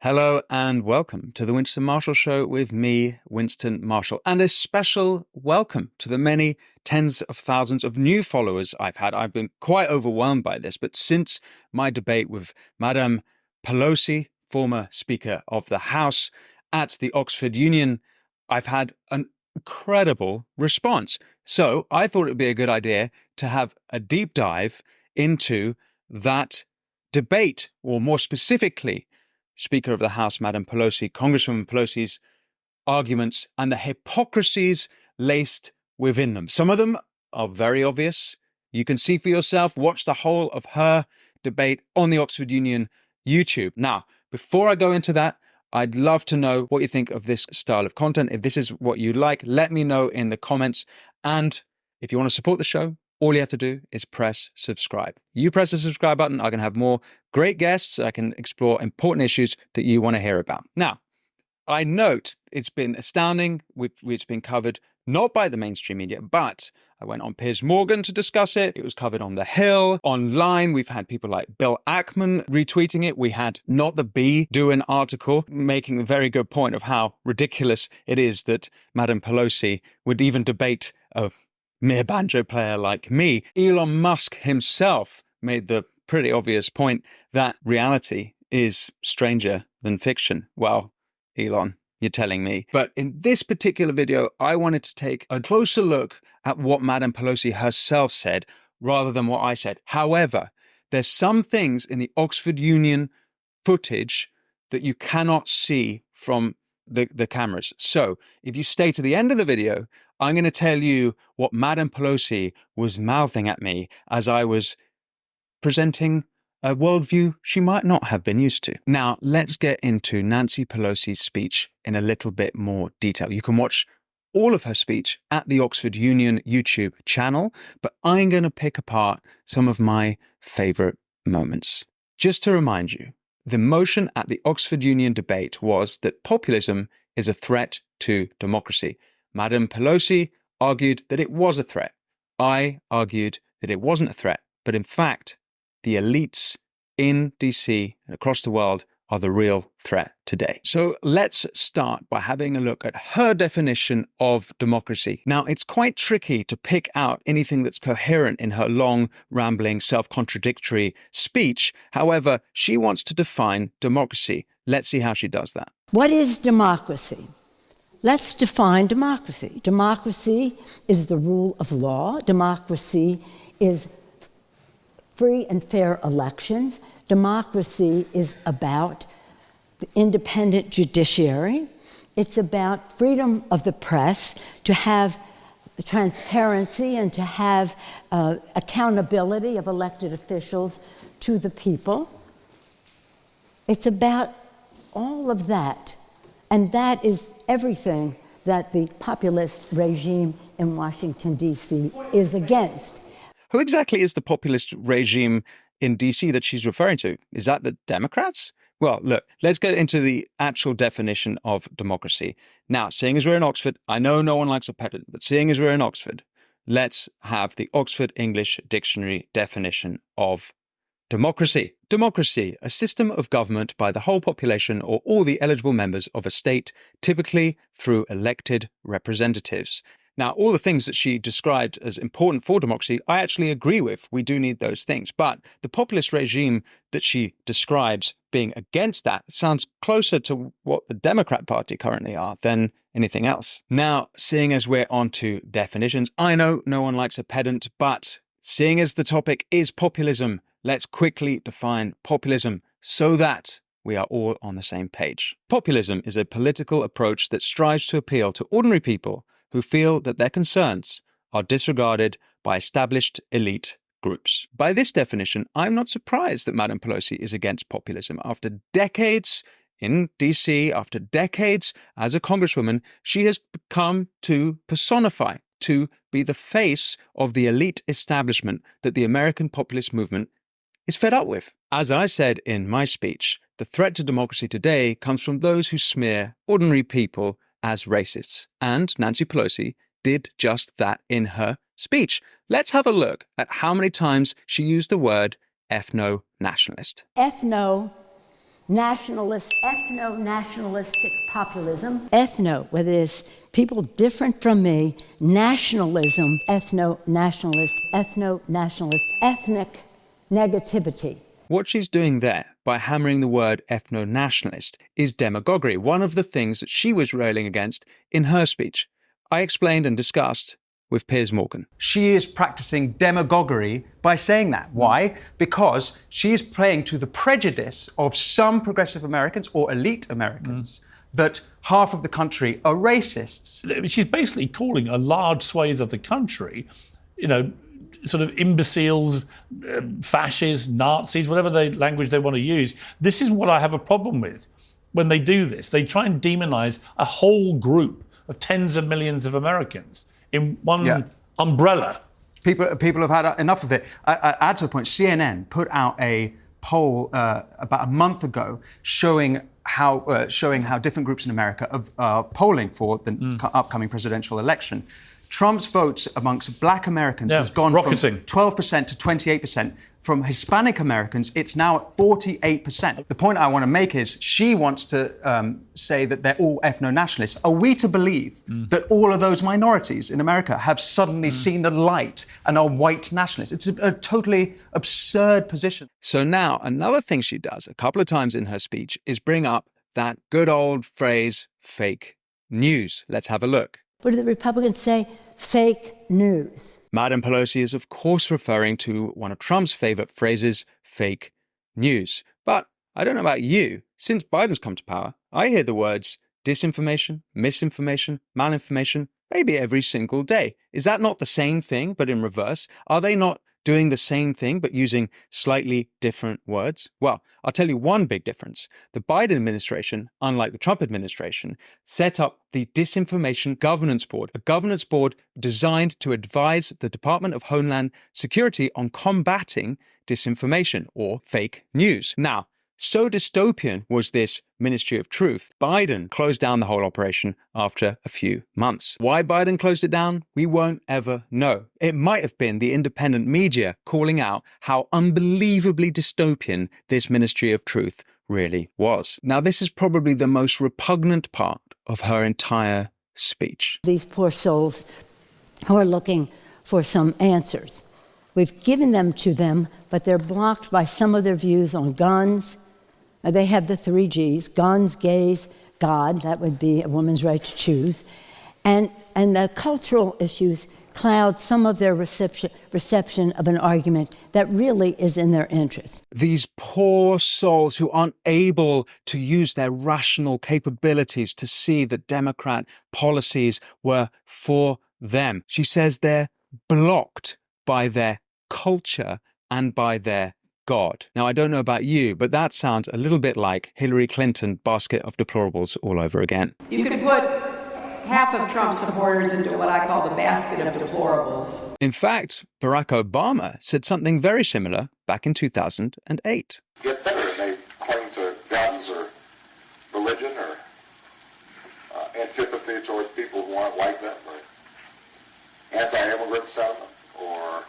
Hello and welcome to the Winston Marshall Show with me, Winston Marshall, and a special welcome to the many tens of thousands of new followers I've had. I've been quite overwhelmed by this, but since my debate with Madame Pelosi, former Speaker of the House, at the Oxford Union, I've had an incredible response. So I thought it would be a good idea to have a deep dive into that debate, or more specifically, Speaker of the House, Madame Pelosi, Congresswoman Pelosi's arguments and the hypocrisies laced within them. Some of them are very obvious. You can see for yourself. Watch the whole of her debate on the Oxford Union YouTube. Now, before I go into that, I'd love to know what you think of this style of content. If this is what you like, let me know in the comments. And if you want to support the show, all you have to do is press subscribe. You press the subscribe button, I can have more great guests. I can explore important issues that you want to hear about. Now, I note it's been astounding. It's been covered not by the mainstream media, but I went on Piers Morgan to discuss it. It was covered on The Hill. Online, we've had people like Bill Ackman retweeting it. We had Not the Bee do an article making a very good point of how ridiculous it is that Madame Pelosi would even debate a mere banjo player like me. Elon Musk himself made the pretty obvious point that reality is stranger than fiction. Well, Elon, you're telling me. But in this particular video, I wanted to take a closer look at what Madame Pelosi herself said rather than what I said. However, there's some things in the Oxford Union footage that you cannot see from the cameras. So if you stay to the end of the video, I'm going to tell you what Madame Pelosi was mouthing at me as I was presenting a worldview she might not have been used to. Now, let's get into Nancy Pelosi's speech in a little bit more detail. You can watch all of her speech at the Oxford Union YouTube channel, but I'm going to pick apart some of my favorite moments. Just to remind you, the motion at the Oxford Union debate was that populism is a threat to democracy. Madame Pelosi argued that it was a threat. I argued that it wasn't a threat, but in fact, the elites in DC and across the world are the real threat today. So let's start by having a look at her definition of democracy. Now, it's quite tricky to pick out anything that's coherent in her long, rambling, self-contradictory speech. However, she wants to define democracy. Let's see how she does that. What is democracy? Let's define democracy. Democracy is the rule of law. Democracy is free and fair elections. Democracy is about the independent judiciary. It's about freedom of the press, to have transparency and to have accountability of elected officials to the people. It's about all of that. And that is everything that the populist regime in Washington, D.C. is against. Who exactly is the populist regime in DC that she's referring to? Is that the Democrats? Well, look, let's get into the actual definition of democracy. Now, seeing as we're in Oxford, I know no one likes a pedant, but seeing as we're in Oxford, let's have the Oxford English Dictionary definition of democracy. Democracy, a system of government by the whole population or all the eligible members of a state, typically through elected representatives. Now, all the things that she described as important for democracy, I actually agree with. We do need those things. But the populist regime that she describes being against that sounds closer to what the Democrat Party currently are than anything else. Now, seeing as we're on to definitions, I know no one likes a pedant, but seeing as the topic is populism, let's quickly define populism so that we are all on the same page. Populism is a political approach that strives to appeal to ordinary people who feel that their concerns are disregarded by established elite groups. By this definition, I'm not surprised that Madame Pelosi is against populism. After decades in DC, after decades as a congresswoman, she has come to personify, to be the face of the elite establishment that the American populist movement is fed up with. As I said in my speech, the threat to democracy today comes from those who smear ordinary people as racists. And Nancy Pelosi did just that in her speech. Let's have a look at how many times she used the word ethno-nationalist. Ethno nationalist, ethno-nationalistic populism. Ethno, whether it's people different from me, nationalism, ethno-nationalist, ethnic negativity. What she's doing there, by hammering the word ethno-nationalist, is demagoguery, one of the things that she was railing against in her speech. I explained and discussed with Piers Morgan. She is practicing demagoguery by saying that. Why? Because she is playing to the prejudice of some progressive Americans or elite Americans that half of the country are racists. She's basically calling a large swathe of the country, sort of imbeciles, fascists, Nazis, whatever language they want to use. This is what I have a problem with when they do this. They try and demonize a whole group of tens of millions of Americans in one umbrella. People have had enough of it. I add to the point, CNN put out a poll about a month ago showing how different groups in America are polling for the upcoming presidential election. Trump's votes amongst black Americans has gone rocketing. from 12% to 28%. From Hispanic Americans, it's now at 48%. The point I want to make is she wants to say that they're all ethno-nationalists. Are we to believe that all of those minorities in America have suddenly seen the light and are white nationalists? It's a totally absurd position. So now another thing she does a couple of times in her speech is bring up that good old phrase, fake news. Let's have a look. What do the Republicans say? Fake news. Madame Pelosi is, of course, referring to one of Trump's favorite phrases, fake news. But I don't know about you. Since Biden's come to power, I hear the words disinformation, misinformation, malinformation, maybe every single day. Is that not the same thing, but in reverse? Are they not doing the same thing, but using slightly different words? Well, I'll tell you one big difference. The Biden administration, unlike the Trump administration, set up the Disinformation Governance Board, a governance board designed to advise the Department of Homeland Security on combating disinformation or fake news. Now, so dystopian was this Ministry of Truth, Biden closed down the whole operation after a few months. Why Biden closed it down, we won't ever know. It might have been the independent media calling out how unbelievably dystopian this Ministry of Truth really was. Now, this is probably the most repugnant part of her entire speech. These poor souls who are looking for some answers. We've given them to them, but they're blocked by some of their views on guns. They have the 3 Gs, guns, gays, God, that would be a woman's right to choose. And the cultural issues cloud some of their reception of an argument that really is in their interest. These poor souls who aren't able to use their rational capabilities to see that Democrat policies were for them. She says they're blocked by their culture and by their God. Now, I don't know about you, but that sounds a little bit like Hillary Clinton basket of deplorables all over again. You could put half of Trump's supporters into what I call the basket of deplorables. In fact, Barack Obama said something very similar back in 2008. Get better, and they claim to guns or religion or antipathy towards people who aren't like them, or anti-immigrant sentiment, or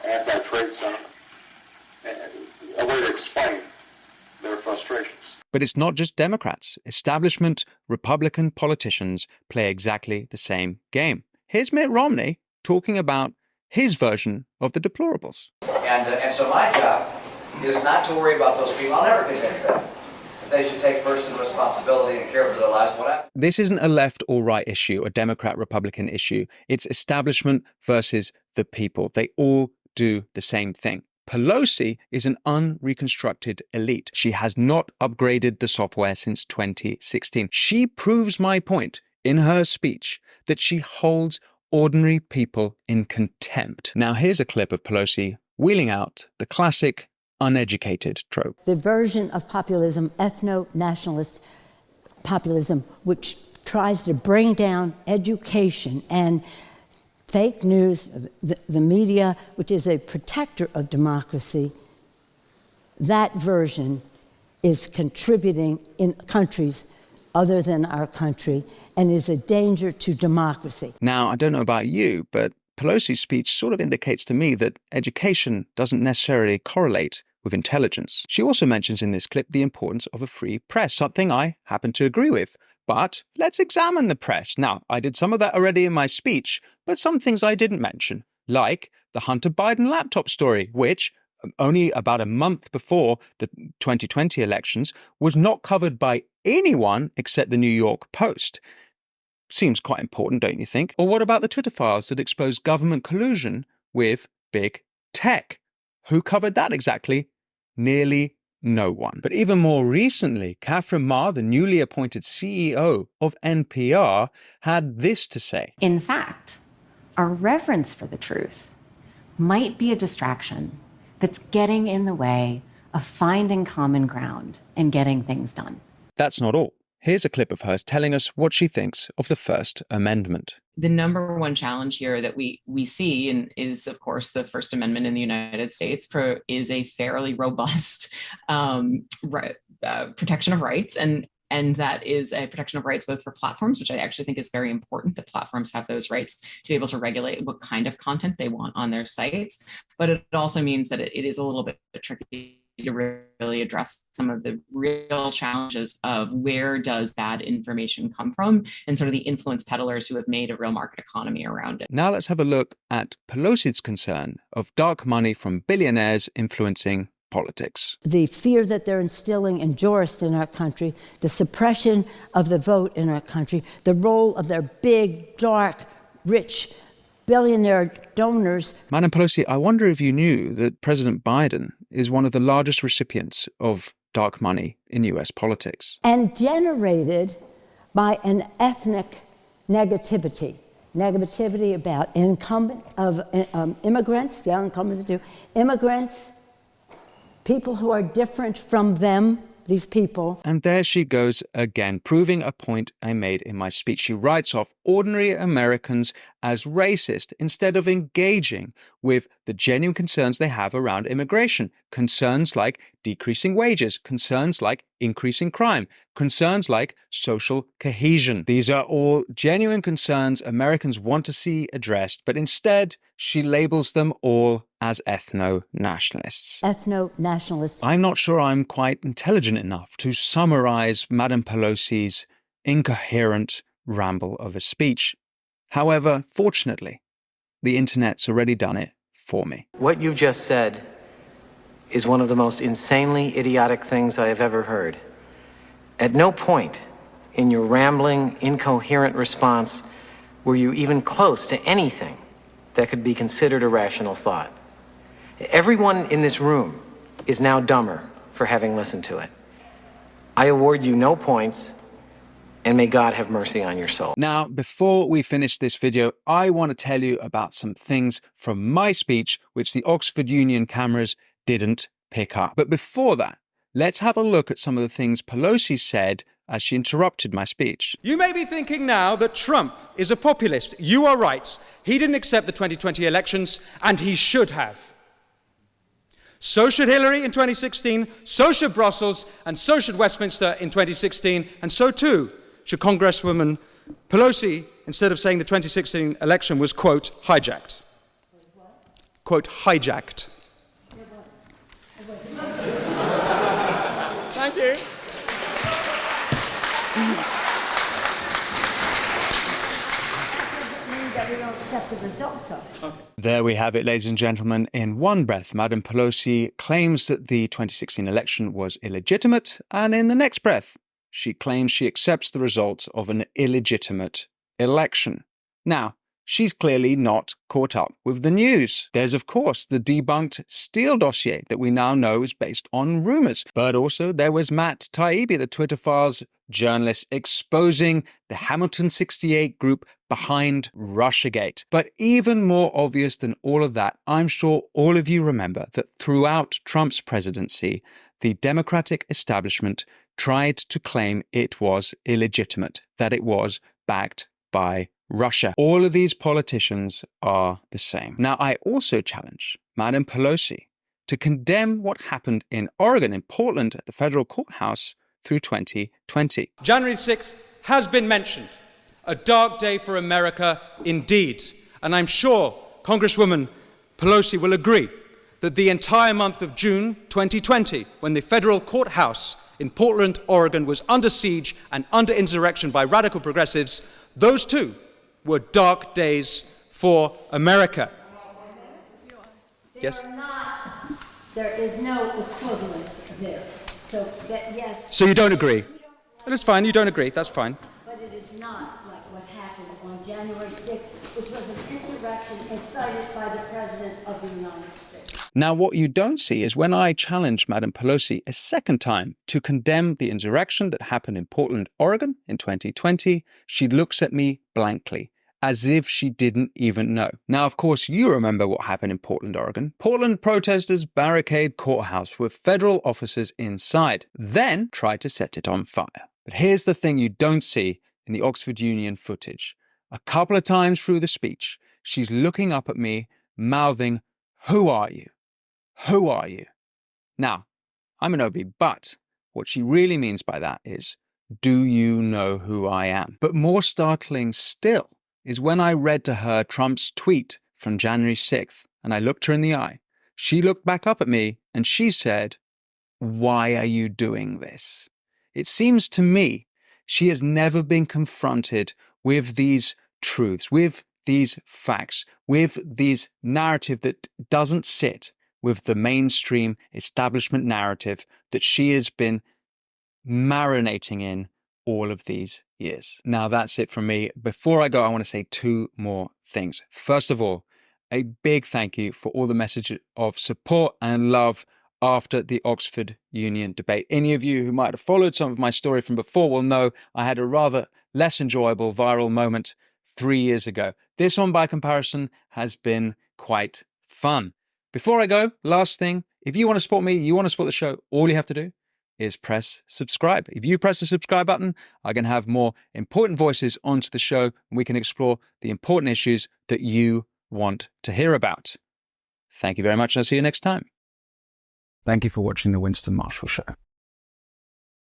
anti-trade sentiment. A way to explain their frustrations. But it's not just Democrats. Establishment Republican politicians play exactly the same game. Here's Mitt Romney talking about his version of the deplorables. And so my job is not to worry about those people. I'll never convince them. They should take personal responsibility and care for their lives. This isn't a left or right issue, a Democrat-Republican issue. It's establishment versus the people. They all do the same thing. Pelosi is an unreconstructed elite. She has not upgraded the software since 2016. She proves my point in her speech that she holds ordinary people in contempt. Now, here's a clip of Pelosi wheeling out the classic uneducated trope. The version of populism, ethno-nationalist populism, which tries to bring down education and fake news, the media, which is a protector of democracy, that version is contributing in countries other than our country and is a danger to democracy. Now, I don't know about you, but Pelosi's speech sort of indicates to me that education doesn't necessarily correlate with intelligence. She also mentions in this clip the importance of a free press, something I happen to agree with. But let's examine the press. Now, I did some of that already in my speech, but some things I didn't mention, like the Hunter Biden laptop story, which, only about a month before the 2020 elections, was not covered by anyone except the New York Post. Seems quite important, don't you think? Or what about the Twitter files that exposed government collusion with big tech? Who covered that exactly? Nearly no one. But even more recently, Catherine Ma, the newly appointed CEO of NPR, had this to say. In fact, our reverence for the truth might be a distraction that's getting in the way of finding common ground and getting things done. That's not all. Here's a clip of hers telling us what she thinks of the First Amendment. The number one challenge here that we see and is, of course, the First Amendment in the United States is a fairly robust protection of rights. And that is a protection of rights both for platforms, which I actually think is very important, that platforms have those rights to be able to regulate what kind of content they want on their sites. But it also means that it is a little bit tricky to really address some of the real challenges of where does bad information come from and sort of the influence peddlers who have made a real market economy around it. Now let's have a look at Pelosi's concern of dark money from billionaires influencing politics. The fear that they're instilling in jurists in our country, the suppression of the vote in our country, the role of their big, dark, rich billionaire donors. Madame Pelosi, I wonder if you knew that President Biden is one of the largest recipients of dark money in US politics. And generated by an ethnic negativity. Negativity about immigrants, yeah, incumbents too, immigrants, people who are different from them, these people. And there she goes again, proving a point I made in my speech. She writes off ordinary Americans as racist instead of engaging with the genuine concerns they have around immigration. Concerns like decreasing wages, concerns like increasing crime, concerns like social cohesion. These are all genuine concerns Americans want to see addressed, but instead she labels them all as ethno-nationalists. Ethno-nationalists. I'm not sure I'm quite intelligent enough to summarize Madame Pelosi's incoherent ramble of a speech. However, fortunately, the internet's already done it for me. What you just said is one of the most insanely idiotic things I have ever heard. At no point in your rambling, incoherent response were you even close to anything that could be considered a rational thought. Everyone in this room is now dumber for having listened to it. I award you no points, and may God have mercy on your soul. Now, before we finish this video, I want to tell you about some things from my speech which the Oxford Union cameras didn't pick up. But before that, let's have a look at some of the things Pelosi said as she interrupted my speech. You may be thinking now that Trump is a populist. You are right. He didn't accept the 2020 elections, and he should have. So should Hillary in 2016, so should Brussels, and so should Westminster in 2016, and so too should Congresswoman Pelosi, instead of saying the 2016 election was, quote, hijacked. Quote, hijacked. Thank you. That we don't accept the results of it. Okay. There we have it, ladies and gentlemen. In one breath, Madame Pelosi claims that the 2016 election was illegitimate, and in the next breath, she claims she accepts the results of an illegitimate election. Now, she's clearly not caught up with the news. There's, of course, the debunked Steele dossier that we now know is based on rumors. But also there was Matt Taibbi, the Twitter Files journalist, exposing the Hamilton 68 group behind Russiagate. But even more obvious than all of that, I'm sure all of you remember that throughout Trump's presidency, the Democratic establishment tried to claim it was illegitimate, that it was backed by Russia. All of these politicians are the same. Now, I also challenge Madame Pelosi to condemn what happened in Oregon, in Portland, at the federal courthouse through 2020. January 6th has been mentioned. A dark day for America indeed. And I'm sure Congresswoman Pelosi will agree that the entire month of June 2020, when the federal courthouse in Portland, Oregon was under siege and under insurrection by radical progressives, those too were dark days for America. Yes? There is no equivalence there. So that, yes. So you don't agree? Well, it's fine, you don't agree, that's fine. But it is not like what happened on January 6th, which was an insurrection incited by the President of the United States. Now, what you don't see is when I challenged Madame Pelosi a second time to condemn the insurrection that happened in Portland, Oregon in 2020, she looks at me blankly, as if she didn't even know. Now, of course, you remember what happened in Portland, Oregon. Portland protesters barricade courthouse with federal officers inside, then tried to set it on fire. But here's the thing you don't see in the Oxford Union footage. A couple of times through the speech, she's looking up at me, mouthing, "Who are you? Who are you?" Now, I'm an OB, but what she really means by that is, do you know who I am? But more startling still is when I read to her Trump's tweet from January 6th, and I looked her in the eye. She looked back up at me and she said, "Why are you doing this?" It seems to me she has never been confronted with these truths, with these facts, with these narrative that doesn't sit with the mainstream establishment narrative that she has been marinating in all of these years. Now, that's it from me. Before I go, I want to say two more things. First of all, a big thank you for all the messages of support and love after the Oxford Union debate. Any of you who might have followed some of my story from before will know I had a rather less enjoyable viral moment 3 years ago. This one, by comparison, has been quite fun. Before I go, last thing, if you want to support me, you want to support the show, all you have to do is press subscribe. If you press the subscribe button, I can have more important voices onto the show and we can explore the important issues that you want to hear about. Thank you very much. I'll see you next time. Thank you for watching The Winston Marshall Show.